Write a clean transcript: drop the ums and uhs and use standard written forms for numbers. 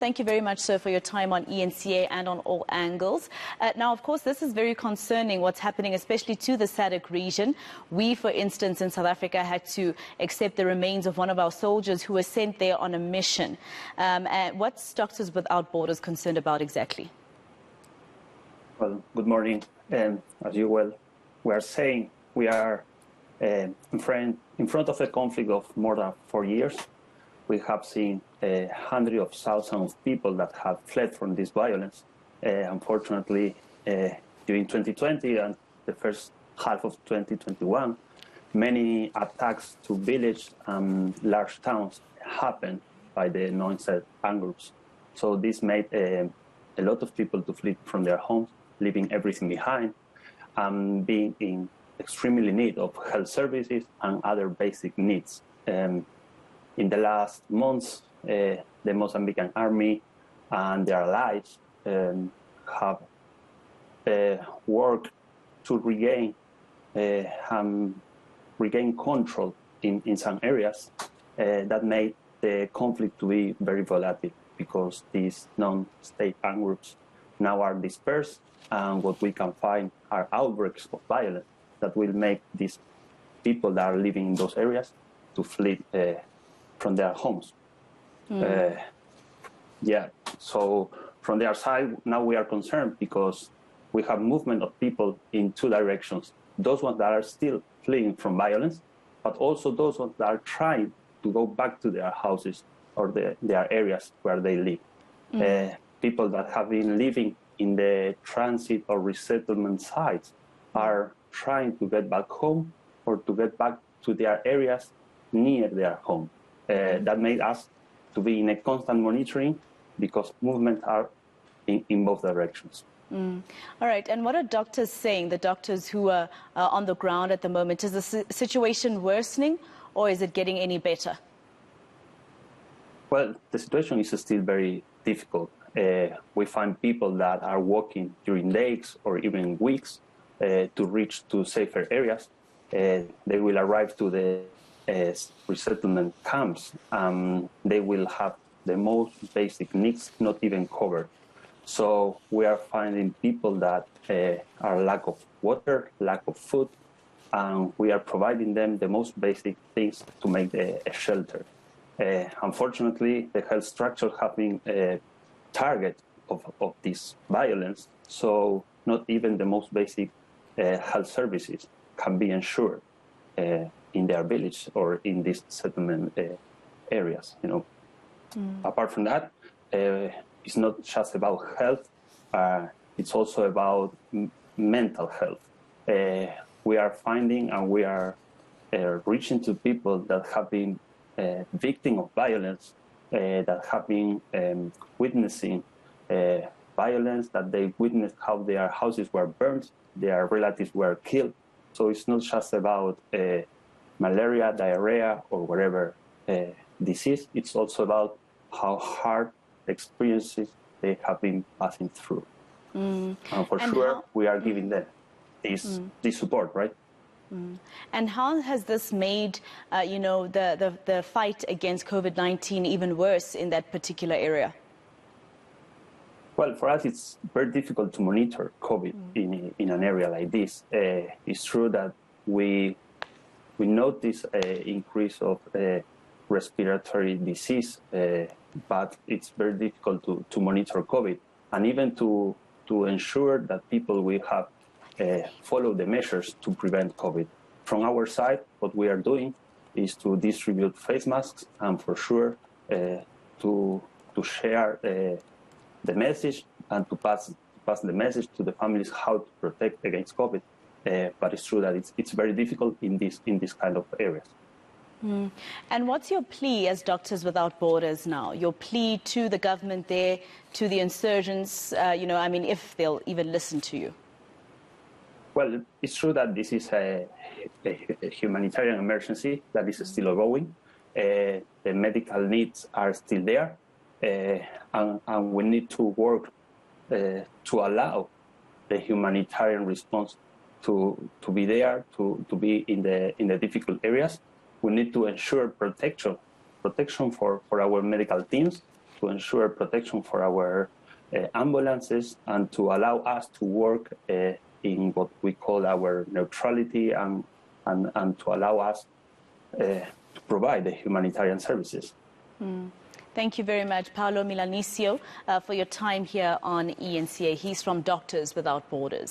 Thank you very much, sir, for your time on ENCA and on all angles. Now, of course, this is very concerning, what's happening, especially to the SADC region. We, for instance, in South Africa, had to accept the remains of one of our soldiers who was sent there on a mission. What's Doctors Without Borders concerned about exactly? Well, good morning. As you well were saying, we are in front of a conflict of more than 4 years. We have seen hundreds of thousands of people that have fled from this violence. Unfortunately, during 2020 and the first half of 2021, many attacks to villages and large towns happened by the non-state armed groups. So this made a lot of people to flee from their homes, leaving everything behind, and being in extremely need of health services and other basic needs. In the last months, the Mozambican army and their allies have worked to regain control in some areas. That made the conflict to be very volatile because these non-state armed groups now are dispersed, and what we can find are outbreaks of violence that will make these people that are living in those areas to flee from their homes. So from their side, now we are concerned because we have movement of people in two directions. Those ones that are still fleeing from violence, but also those ones that are trying to go back to their houses or their areas where they live. People that have been living in the transit or resettlement sites are trying to get back home or to get back to their areas near their home. That made us to be in a constant monitoring because movements are in both directions. All right, and what are doctors saying, the doctors who are on the ground at the moment? Is the situation worsening or is it getting any better? Well, the situation is still very difficult. We find people that are walking during days or even weeks to reach to safer areas. They will arrive to the resettlement camps. They will have the most basic needs not even covered. So we are finding people that are lack of water, lack of food, and we are providing them the most basic things to make a shelter. Unfortunately, the health structure have been a target of this violence, so not even the most basic health services can be ensured in their village or in these settlement areas. Apart from that, it's not just about health, it's also about mental health. We are finding and we are reaching to people that have been victims of violence, that have been witnessing violence, that they witnessed how their houses were burned, their relatives were killed. So it's not just about malaria, diarrhea, or whatever disease. It's also about how hard experiences they have been passing through. And for sure, we are giving them this support, right? And how has this made, the fight against COVID-19 even worse in that particular area? Well, for us, it's very difficult to monitor COVID in an area like this. It's true that we notice an increase of respiratory disease, but it's very difficult to monitor COVID and even to ensure that people will have follow the measures to prevent COVID. From our side, what we are doing is to distribute face masks and for sure to share the message and to pass the message to the families how to protect against COVID. But it's true that it's very difficult in this kind of areas. And what's your plea as Doctors Without Borders now? Your plea to the government there, to the insurgents, if they'll even listen to you? Well, it's true that this is a humanitarian emergency that is still ongoing. The medical needs are still there, and we need to work to allow the humanitarian response to be there, to be in the difficult areas. We need to ensure protection for our medical teams, to ensure protection for our ambulances and to allow us to work in what we call our neutrality and to allow us to provide the humanitarian services. Thank you very much, Paulo Milanesio, for your time here on ENCA. He's from Doctors Without Borders.